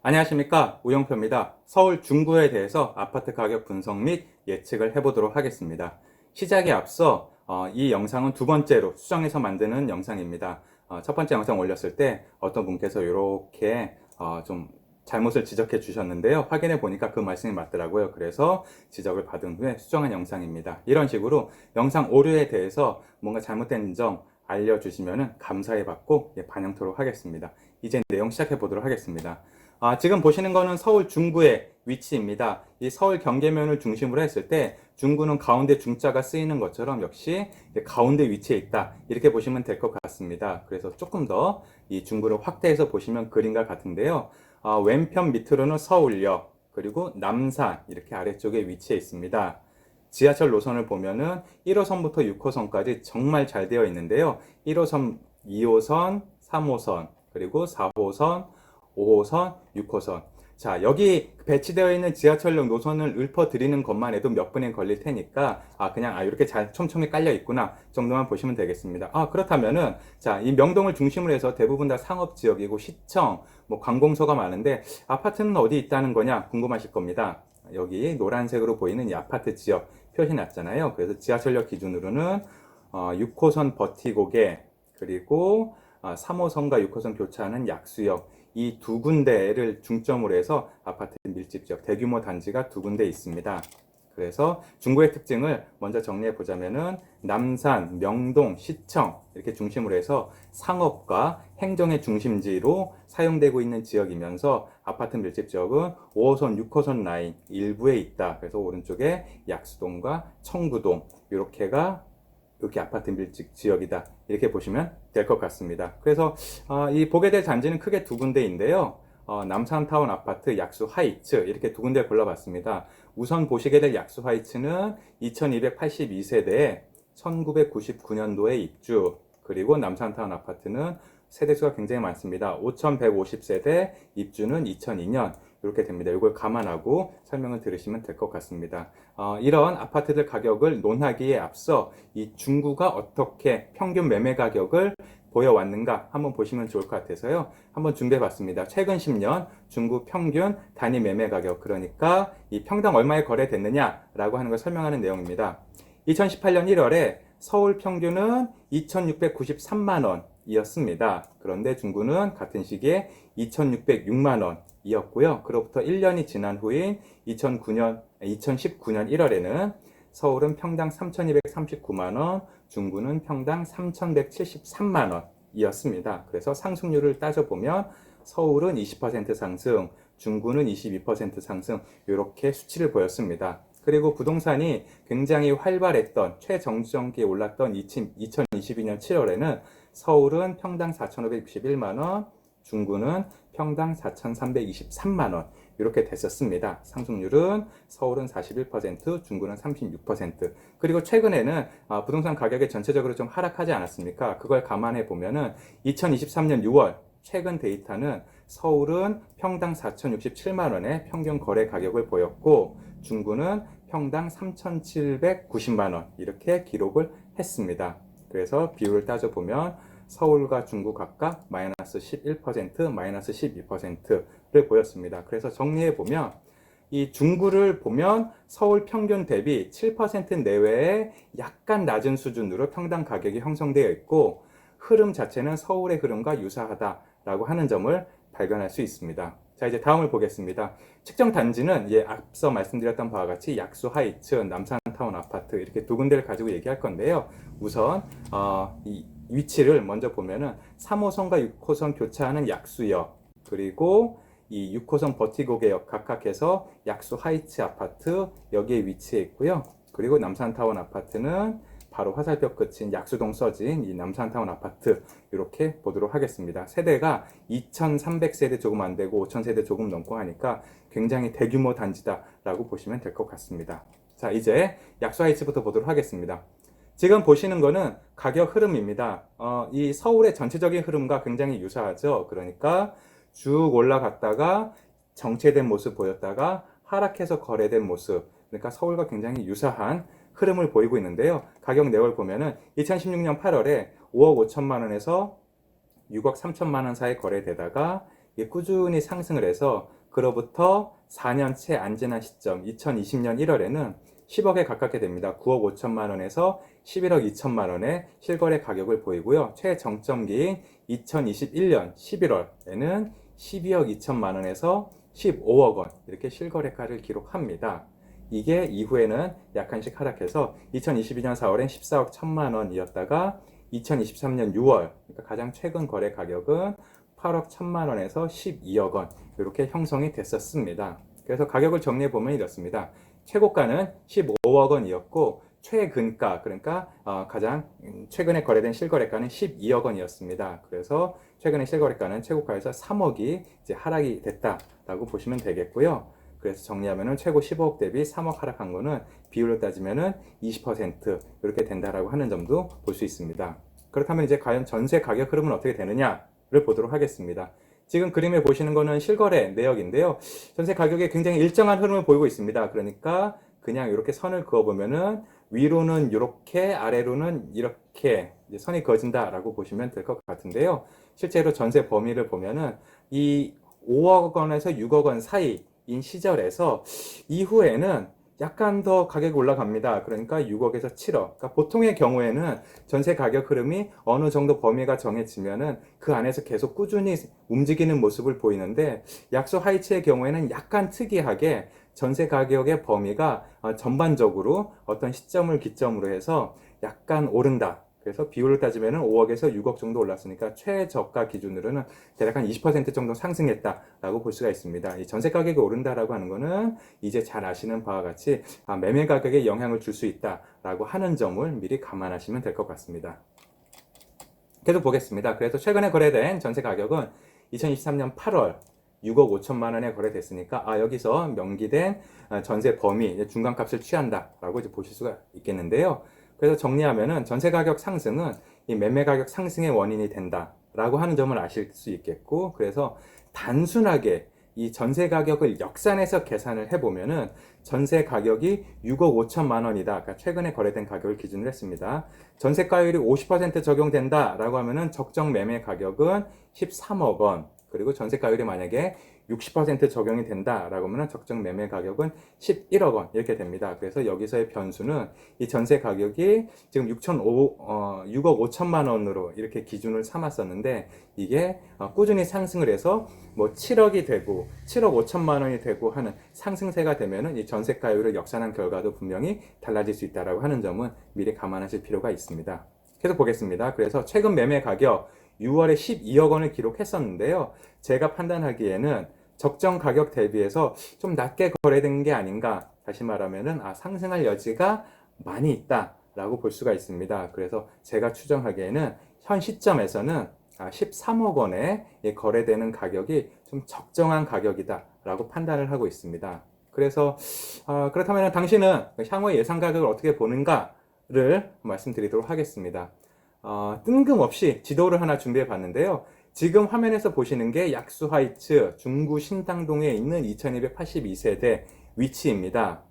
안녕하십니까, 우영표입니다. 서울 중구에 대해서 아파트 가격 분석 및 예측을 해보도록 하겠습니다. 시작에 앞서 이 영상은 두 번째로 수정해서 만드는 영상입니다. 첫 번째 영상 올렸을 때 어떤 분께서 이렇게 좀 잘못을 지적해 주셨는데요. 확인해 보니까 그 말씀이 맞더라고요. 그래서 지적을 받은 후에 수정한 영상입니다. 이런 식으로 영상 오류에 대해서 뭔가 잘못된 점 알려주시면 감사히 받고 반영토록 하겠습니다. 이제 내용 시작해 보도록 하겠습니다. 지금 보시는 거는 서울 중구의 위치입니다. 이 서울 경계면을 중심으로 했을 때 중구는 가운데 중자가 쓰이는 것처럼 역시 가운데 위치해 있다. 이렇게 보시면 될 것 같습니다. 그래서 조금 더 이 중구를 확대해서 보시면 그림과 같은데요. 왼편 밑으로는 서울역, 그리고 남산 이렇게 아래쪽에 위치해 있습니다. 지하철 노선을 보면은 1호선부터 6호선까지 정말 잘 되어 있는데요. 1호선, 2호선, 3호선, 그리고 4호선, 5호선, 6호선. 자, 여기 배치되어 있는 지하철역 노선을 읊어드리는 것만 해도 몇 분이 걸릴 테니까, 그냥, 이렇게 잘 촘촘히 깔려 있구나 정도만 보시면 되겠습니다. 그렇다면은, 자, 이 명동을 중심으로 해서 대부분 다 상업지역이고, 시청, 뭐, 관공서가 많은데, 아파트는 어디 있다는 거냐 궁금하실 겁니다. 여기 노란색으로 보이는 이 아파트 지역 표시 났잖아요. 그래서 지하철역 기준으로는, 6호선 버티고개, 그리고 3호선과 6호선 교차하는 약수역, 이 두 군데를 중점으로 해서 아파트 밀집 지역, 대규모 단지가 두 군데 있습니다. 그래서 중구의 특징을 먼저 정리해 보자면은 남산, 명동, 시청 이렇게 중심으로 해서 상업과 행정의 중심지로 사용되고 있는 지역이면서 아파트 밀집 지역은 5호선, 6호선 라인 일부에 있다. 그래서 오른쪽에 약수동과 청구동 이렇게가 이렇게 아파트 밀집 지역이다. 이렇게 보시면 될 것 같습니다. 그래서 이 보게 될 단지는 크게 두 군데인데요. 남산타운 아파트 약수 하이츠 이렇게 두 군데 골라봤습니다. 우선 보시게 될 약수 하이츠는 2282세대에 1999년도에 입주, 그리고 남산타운 아파트는 세대수가 굉장히 많습니다. 5150세대, 입주는 2002년 이렇게 됩니다. 이걸 감안하고 설명을 들으시면 될 것 같습니다. 이런 아파트들 가격을 논하기에 앞서 이 중구가 어떻게 평균 매매 가격을 보여왔는가 한번 보시면 좋을 것 같아서요. 한번 준비해 봤습니다. 최근 10년 중구 평균 단위 매매 가격, 그러니까 이 평당 얼마에 거래됐느냐라고 하는 걸 설명하는 내용입니다. 2018년 1월에 서울 평균은 2,693만 원이었습니다. 그런데 중구는 같은 시기에 2,606만 원이었고요. 그로부터 1년이 지난 후인 2019년 1월에는 서울은 평당 3,239만 원, 중구는 평당 3,173만 원이었습니다. 그래서 상승률을 따져보면 서울은 20% 상승, 중구는 22% 상승 이렇게 수치를 보였습니다. 그리고 부동산이 굉장히 활발했던 최정점기에 올랐던 2022년 7월에는 서울은 평당 4,561만 원, 중구는 평당 4,323만 원 이렇게 됐었습니다. 상승률은 서울은 41%, 중구는 36%. 그리고 최근에는 부동산 가격이 전체적으로 좀 하락하지 않았습니까? 그걸 감안해 보면은 2023년 6월 최근 데이터는 서울은 평당 4,067만 원의 평균 거래 가격을 보였고, 중구는 평당 3,790만 원 이렇게 기록을 했습니다. 그래서 비율을 따져보면 서울과 중구 각각 마이너스 11%, 마이너스 12%를 보였습니다. 그래서 정리해보면 이 중구를 보면 서울 평균 대비 7% 내외의 약간 낮은 수준으로 평당 가격이 형성되어 있고, 흐름 자체는 서울의 흐름과 유사하다라고 하는 점을 발견할 수 있습니다. 자, 이제 다음을 보겠습니다. 측정 단지는 앞서 말씀드렸던 바와 같이 약수 하이츠, 남산타운 아파트 이렇게 두 군데를 가지고 얘기할 건데요. 우선 이 위치를 먼저 보면은 3호선과 6호선 교차하는 약수역, 그리고 이 6호선 버티고개역 각각 해서 약수 하이츠 아파트 여기에 위치해 있고요. 그리고 남산타운 아파트는 바로 화살표 끝인 약수동 써진 이 남산타운 아파트 이렇게 보도록 하겠습니다. 세대가 2,300세대 조금 안 되고 5,000세대 조금 넘고 하니까 굉장히 대규모 단지다라고 보시면 될 것 같습니다. 자, 이제 약수 하이츠부터 보도록 하겠습니다. 지금 보시는 거는 가격 흐름입니다. 이 서울의 전체적인 흐름과 굉장히 유사하죠. 그러니까 쭉 올라갔다가 정체된 모습 보였다가 하락해서 거래된 모습. 그러니까 서울과 굉장히 유사한 흐름을 보이고 있는데요. 가격 내역을 보면은 2016년 8월에 5억 5천만 원에서 6억 3천만 원 사이 거래되다가 이게 꾸준히 상승을 해서 그로부터 4년 채 안 지난 시점 2020년 1월에는 10억에 가깝게 됩니다. 9억 5천만 원에서 11억 2천만 원의 실거래 가격을 보이고요. 최정점기인 2021년 11월에는 12억 2천만 원에서 15억 원 이렇게 실거래가를 기록합니다. 이게 이후에는 약간씩 하락해서 2022년 4월엔 14억 1천만 원이었다가 2023년 6월 그러니까 가장 최근 거래 가격은 8억 1천만 원에서 12억 원 이렇게 형성이 됐었습니다. 그래서 가격을 정리해 보면 이렇습니다. 최고가는 15억 원이었고 최근가 그러니까 가장 최근에 거래된 실거래가는 12억 원이었습니다. 그래서 최근에 실거래가는 최고가에서 3억이 이제 하락이 됐다라고 보시면 되겠고요. 그래서 정리하면은 최고 15억 대비 3억 하락한 거는 비율로 따지면은 20% 이렇게 된다라고 하는 점도 볼 수 있습니다. 그렇다면 이제 과연 전세 가격 흐름은 어떻게 되느냐를 보도록 하겠습니다. 지금 그림에 보시는 거는 실거래 내역인데요. 전세 가격이 굉장히 일정한 흐름을 보이고 있습니다. 그러니까 그냥 이렇게 선을 그어보면은 위로는 이렇게 아래로는 이렇게 선이 그어진다라고 보시면 될 것 같은데요. 실제로 전세 범위를 보면은 이 5억 원에서 6억 원 사이인 시절에서 이후에는 약간 더 가격이 올라갑니다. 그러니까 6억에서 7억. 그러니까 보통의 경우에는 전세 가격 흐름이 어느 정도 범위가 정해지면은 그 안에서 계속 꾸준히 움직이는 모습을 보이는데 약소 하이츠의 경우에는 약간 특이하게 전세 가격의 범위가 전반적으로 어떤 시점을 기점으로 해서 약간 오른다. 그래서 비율을 따지면 5억에서 6억 정도 올랐으니까 최저가 기준으로는 대략 한 20% 정도 상승했다라고 볼 수가 있습니다. 이 전세 가격이 오른다라고 하는 거는 이제 잘 아시는 바와 같이 매매 가격에 영향을 줄 수 있다라고 하는 점을 미리 감안하시면 될 것 같습니다. 계속 보겠습니다. 그래서 최근에 거래된 전세 가격은 2023년 8월 6억 5천만 원에 거래됐으니까 여기서 명기된 전세 범위 중간값을 취한다라고 이제 보실 수가 있겠는데요. 그래서 정리하면은 전세 가격 상승은 이 매매 가격 상승의 원인이 된다라고 하는 점을 아실 수 있겠고, 그래서 단순하게 이 전세 가격을 역산해서 계산을 해보면은 전세 가격이 6억 5천만 원이다. 그러니까 최근에 거래된 가격을 기준으로 했습니다. 전세가율이 50% 적용된다라고 하면은 적정 매매 가격은 13억 원. 그리고 전세가율이 만약에 60% 적용이 된다라고 하면 적정 매매 가격은 11억 원 이렇게 됩니다. 그래서 여기서의 변수는 이 전세 가격이 지금 6억 5천만 원으로 이렇게 기준을 삼았었는데 이게 꾸준히 상승을 해서 뭐 7억이 되고 7억 5천만 원이 되고 하는 상승세가 되면은 이 전세가율을 역산한 결과도 분명히 달라질 수 있다라고 하는 점은 미리 감안하실 필요가 있습니다. 계속 보겠습니다. 그래서 최근 매매 가격 6월에 12억 원을 기록했었는데요. 제가 판단하기에는 적정 가격 대비해서 좀 낮게 거래된 게 아닌가. 다시 말하면은 상승할 여지가 많이 있다라고 볼 수가 있습니다. 그래서 제가 추정하기에는 현 시점에서는 13억 원에 거래되는 가격이 좀 적정한 가격이다라고 판단을 하고 있습니다. 그래서 그렇다면 당신은 향후의 예상 가격을 어떻게 보는가를 말씀드리도록 하겠습니다. 뜬금없이 지도를 하나 준비해 봤는데요. 지금 화면에서 보시는 게 약수 하이츠 중구 신당동에 있는 2282세대 위치입니다.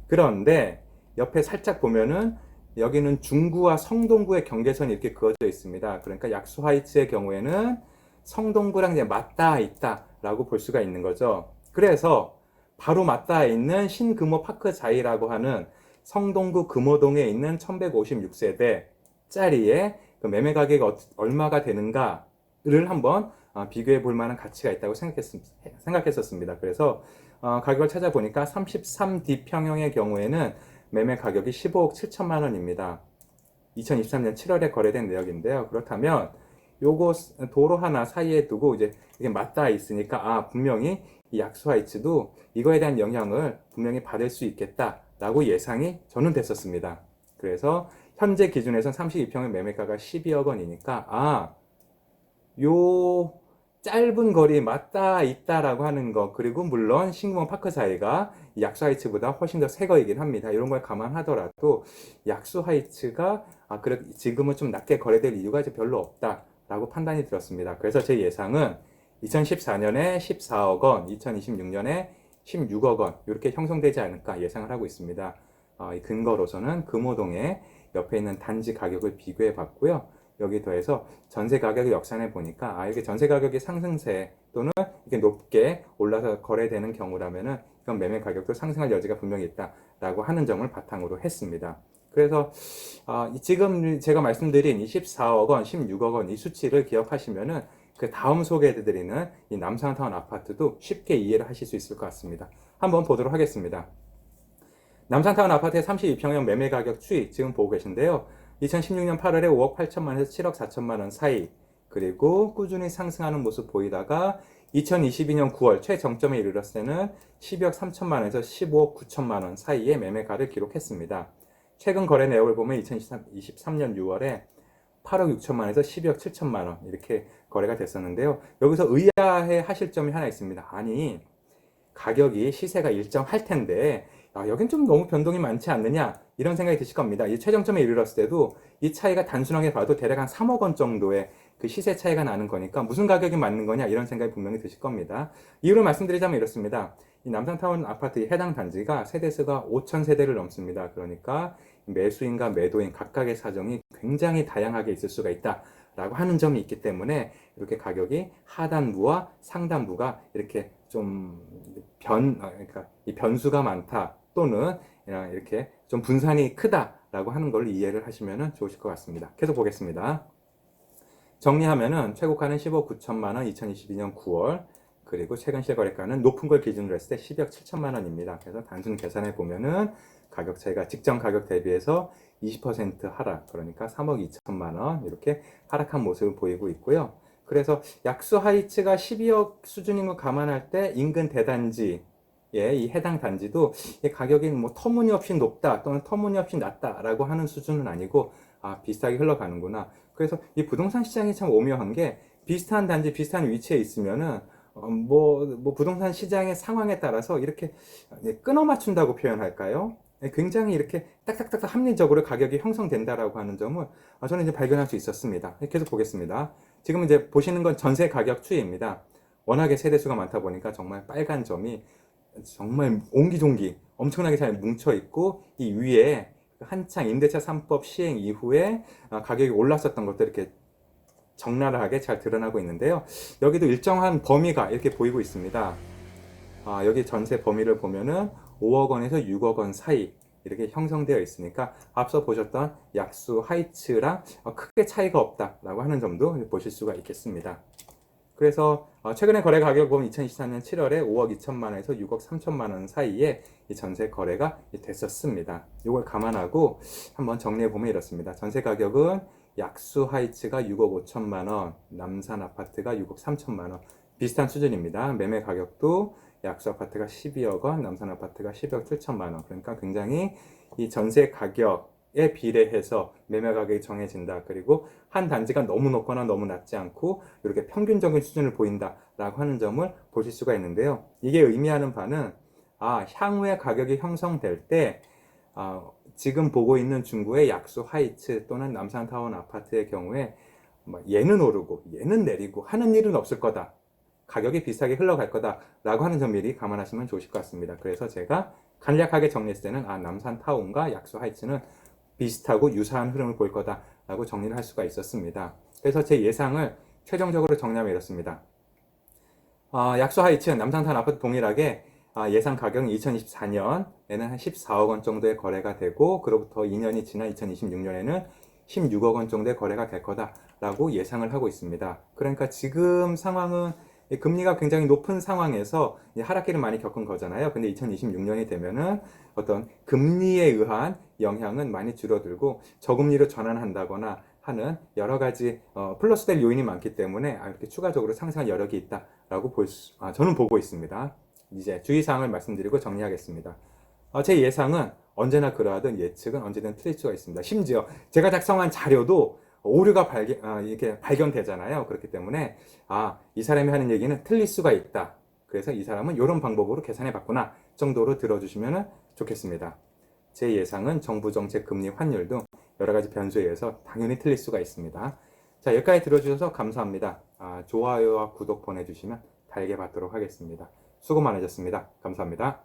그런데 옆에 살짝 보면은 여기는 중구와 성동구의 경계선이 이렇게 그어져 있습니다. 그러니까 약수 하이츠의 경우에는 성동구랑 이제 맞닿아 있다라고 볼 수가 있는 거죠. 그래서 바로 맞닿아 있는 신금호 파크 자이라고 하는 성동구 금호동에 있는 1156세대 짜리의 그 매매 가격이 얼마가 되는가를 한번 비교해 볼 만한 가치가 있다고 생각했었습니다. 그래서 가격을 찾아보니까 33D 평형의 경우에는 매매 가격이 15억 7천만 원입니다. 2023년 7월에 거래된 내역인데요. 그렇다면 요거 도로 하나 사이에 두고 이제 이게 맞닿아 있으니까 분명히 이 약수하이츠도 이거에 대한 영향을 분명히 받을 수 있겠다라고 예상이 저는 됐었습니다. 그래서 현재 기준에선 32평의 매매가가 12억 원이니까 요 짧은 거리 맞닿아 있다라고 하는 거, 그리고 물론 신금호 파크 사이가 약수 하이츠보다 훨씬 더 새 거이긴 합니다. 이런 걸 감안하더라도 약수 하이츠가 지금은 좀 낮게 거래될 이유가 이제 별로 없다라고 판단이 들었습니다. 그래서 제 예상은 2014년에 14억 원, 2026년에 16억 원 이렇게 형성되지 않을까 예상을 하고 있습니다. 이 근거로서는 금호동에 옆에 있는 단지 가격을 비교해 봤고요. 여기 더해서 전세 가격을 역산해 보니까 이게 전세 가격의 상승세 또는 이게 높게 올라서 거래되는 경우라면은 이건 매매 가격도 상승할 여지가 분명히 있다라고 하는 점을 바탕으로 했습니다. 그래서 지금 제가 말씀드린 24억 원, 16억 원 이 수치를 기억하시면은 그 다음 소개해드리는 이 남산타운 아파트도 쉽게 이해를 하실 수 있을 것 같습니다. 한번 보도록 하겠습니다. 남산타운 아파트의 32평형 매매 가격 추이 지금 보고 계신데요. 2016년 8월에 5억 8천만 원에서 7억 4천만 원 사이, 그리고 꾸준히 상승하는 모습 보이다가 2022년 9월 최정점에 이르렀을 때는 12억 3천만 원에서 15억 9천만 원 사이의 매매가를 기록했습니다. 최근 거래 내역을 보면 2023년 6월에 8억 6천만 원에서 12억 7천만 원 이렇게 거래가 됐었는데요. 여기서 의아해 하실 점이 하나 있습니다. 아니, 가격이 시세가 일정할 텐데 여긴 좀 너무 변동이 많지 않느냐 이런 생각이 드실 겁니다. 이 최정점에 이르렀을 때도 이 차이가 단순하게 봐도 대략 한 3억 원 정도의 그 시세 차이가 나는 거니까 무슨 가격이 맞는 거냐 이런 생각이 분명히 드실 겁니다. 이유를 말씀드리자면 이렇습니다. 이 남산타운 아파트의 해당 단지가 세대수가 5천 세대를 넘습니다. 그러니까 매수인과 매도인 각각의 사정이 굉장히 다양하게 있을 수가 있다라고 하는 점이 있기 때문에 이렇게 가격이 하단부와 상단부가 이렇게 좀 그러니까 이 변수가 많다 또는 이렇게 좀 분산이 크다라고 하는 걸 이해를 하시면 좋으실 것 같습니다. 계속 보겠습니다. 정리하면은 최고가는 15억 9천만 원 2022년 9월, 그리고 최근 실거래가는 높은 걸 기준으로 했을 때 12억 7천만 원입니다. 그래서 단순 계산해 보면은 가격 차이가 직전 가격 대비해서 20% 하락, 그러니까 3억 2천만 원 이렇게 하락한 모습을 보이고 있고요. 그래서 약수 하이츠가 12억 수준인 거 감안할 때 인근 대단지 이 해당 단지도 가격이 뭐 터무니없이 높다 또는 터무니없이 낮다라고 하는 수준은 아니고 비슷하게 흘러가는구나. 그래서 이 부동산 시장이 참 오묘한 게 비슷한 단지 비슷한 위치에 있으면은 뭐 부동산 시장의 상황에 따라서 이렇게 끊어 맞춘다고 표현할까요? 굉장히 이렇게 딱딱딱 합리적으로 가격이 형성된다라고 하는 점을 저는 이제 발견할 수 있었습니다. 계속 보겠습니다. 지금 이제 보시는 건 전세 가격 추이입니다. 워낙에 세대수가 많다 보니까 정말 빨간 점이 정말 옹기종기 엄청나게 잘 뭉쳐 있고 이 위에 한창 임대차 3법 시행 이후에 가격이 올랐었던 것도 이렇게 적나라하게 잘 드러나고 있는데요. 여기도 일정한 범위가 이렇게 보이고 있습니다. 여기 전세 범위를 보면은 5억 원에서 6억 원 사이 이렇게 형성되어 있으니까 앞서 보셨던 약수 하이츠랑 크게 차이가 없다라고 하는 점도 보실 수가 있겠습니다. 그래서 최근에 거래 가격 보면 2024년 7월에 5억 2천만 원에서 6억 3천만 원 사이에 이 전세 거래가 됐었습니다. 이걸 감안하고 한번 정리해 보면 이렇습니다. 전세 가격은 약수 하이츠가 6억 5천만 원, 남산 아파트가 6억 3천만 원 비슷한 수준입니다. 매매 가격도 약수 아파트가 12억 원, 남산 아파트가 10억 7천만 원. 그러니까 굉장히 이 전세 가격에 비례해서 매매 가격이 정해진다. 그리고 한 단지가 너무 높거나 너무 낮지 않고 이렇게 평균적인 수준을 보인다라고 하는 점을 보실 수가 있는데요. 이게 의미하는 바는 향후에 가격이 형성될 때 지금 보고 있는 중구의 약수 하이츠 또는 남산타운 아파트의 경우에 얘는 오르고 얘는 내리고 하는 일은 없을 거다. 가격이 비슷하게 흘러갈 거다라고 하는 점 미리 감안하시면 좋으실 것 같습니다. 그래서 제가 간략하게 정리했을 때는 남산타운과 약수 하이츠는 비슷하고 유사한 흐름을 보일 거다라고 정리를 할 수가 있었습니다. 그래서 제 예상을 최종적으로 정리하면 이렇습니다. 약수 하이츠, 남산타운 아파트 동일하게 예상 가격은 2024년에는 한 14억 원 정도의 거래가 되고 그로부터 2년이 지난 2026년에는 16억 원 정도의 거래가 될 거다라고 예상을 하고 있습니다. 그러니까 지금 상황은 금리가 굉장히 높은 상황에서 하락기를 많이 겪은 거잖아요. 근데 2026년이 되면은 어떤 금리에 의한 영향은 많이 줄어들고 저금리로 전환한다거나 하는 여러 가지 플러스될 요인이 많기 때문에 이렇게 추가적으로 상승할 여력이 있다라고 저는 보고 있습니다. 이제 주의사항을 말씀드리고 정리하겠습니다. 제 예상은 언제나 그러하든 예측은 언제든 틀릴 수가 있습니다. 심지어 제가 작성한 자료도 오류가 이렇게 발견되잖아요. 그렇기 때문에 이 사람이 하는 얘기는 틀릴 수가 있다. 그래서 이 사람은 이런 방법으로 계산해 봤구나 정도로 들어주시면 좋겠습니다. 제 예상은 정부 정책, 금리, 환율 등 여러 가지 변수에 의해서 당연히 틀릴 수가 있습니다. 자, 여기까지 들어주셔서 감사합니다. 좋아요와 구독 보내주시면 달게 받도록 하겠습니다. 수고 많으셨습니다. 감사합니다.